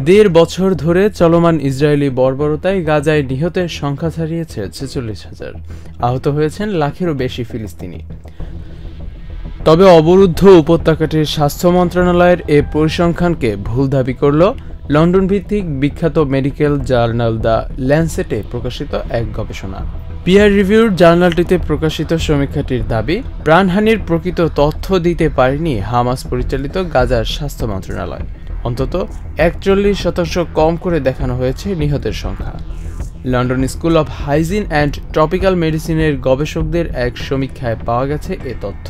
দেড় বছর ধরে চলমান ইসরায়েলি বর্বরতায় গাজায় নিহতের সংখ্যা ছাড়িয়েছে ৪৬,০০০। আহত হয়েছেন লাখেরও বেশি ফিলিস্তিনি। তবে অবরুদ্ধ উপত্যকাটির স্বাস্থ্য মন্ত্রণালয়ের এ পরিসংখ্যানকে ভুল দাবি করল লন্ডন ভিত্তিক বিখ্যাত মেডিকেল জার্নাল দ্য ল্যান্সেটে প্রকাশিত এক গবেষণা। পিয়ার রিভিউড জার্নালটিতে প্রকাশিত সমীক্ষাটির দাবি, প্রাণহানির প্রকৃত তথ্য দিতে পারেনি হামাস পরিচালিত গাজার স্বাস্থ্য মন্ত্রণালয়। অন্তত ৪১% কম করে দেখানো হয়েছে নিহতের সংখ্যা। London school of hygiene and tropical মেডিসিনের গবেষকদের এক সমীক্ষায় পাওয়া গেছে এ তথ্য।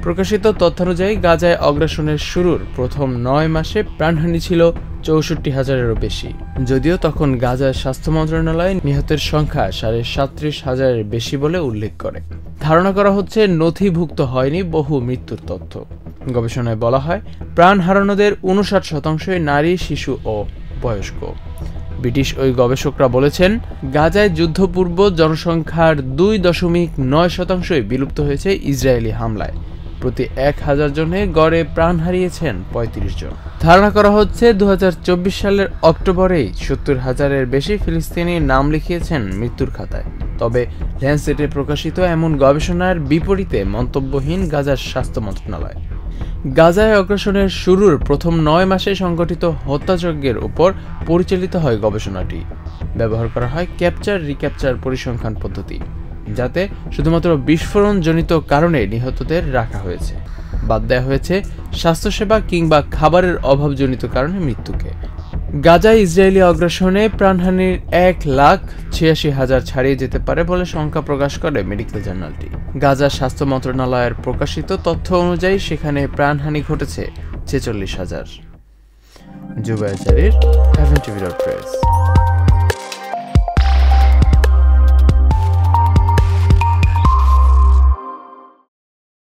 প্রকাশিত তথ্যানুযায়ী গাজায় অগ্রাসনের শুরুর প্রথম ৯ মাসে প্রাণহানি ছিল ৬৪,০০০-এরও বেশি, যদিও তখন গাজার স্বাস্থ্য মন্ত্রণালয় নিহতের সংখ্যা ৩৭,৫০০-এর বেশি বলে উল্লেখ করে। ধারণা করা হচ্ছে নথিভুক্ত হয়নি বহু মৃত্যুর তথ্য। গবেষণায় বলা হয়, প্রাণ হারানোদের ৫৯%ই নারী, শিশু ও বয়স্ক। ব্রিটিশ ওই গবেষকরা বলেছেন, গাজায় যুদ্ধপূর্ব জনসংখ্যার ২.৯%ই বিলুপ্ত হয়েছে ইসরায়েলি হামলায়। প্রতি ১,০০০ জনে গড়ে প্রাণ হারিয়েছেন ৩৫ জন। ধারণা করা হচ্ছে ২০২৪ সালের অক্টোবরেই ৭০,০০০-এর বেশি ফিলিস্তিনি নাম লিখিয়েছেন মৃত্যুর খাতায়। তবে ল্যান্সেটে প্রকাশিত এমন গবেষণার বিপরীতে মন্তব্যহীন গাজার স্বাস্থ্য মন্ত্রণালয়। গাজায় অগ্রাসনের শুরুর প্রথম ৯ মাসে সংঘটিত হত্যাযজ্ঞের উপর পরিচালিত হয় গবেষণাটি। ব্যবহার করা হয় ক্যাপচার রিক্যাপচার পরিসংখ্যান পদ্ধতি, যাতে শুধুমাত্র বিস্ফোরণজনিত কারণে নিহতদের রাখা হয়েছে। বাদ দেওয়া হয়েছে স্বাস্থ্যসেবা কিংবা খাবারের অভাবজনিত কারণে মৃত্যুকে। গাজায় ইসরায়েলি অগ্রাসনে প্রাণহানির ১,৮৬,০০০ ছাড়িয়ে যেতে পারে বলে শঙ্কা প্রকাশ করে মেডিকেল জার্নালটি। গাজার স্বাস্থ্য মন্ত্রণালয়ের প্রকাশিত তথ্য অনুযায়ী সেখানে প্রাণহানি ঘটেছে ৪৬,০০০। জুবায়ের জারির, হেভেন টিভি প্রেস।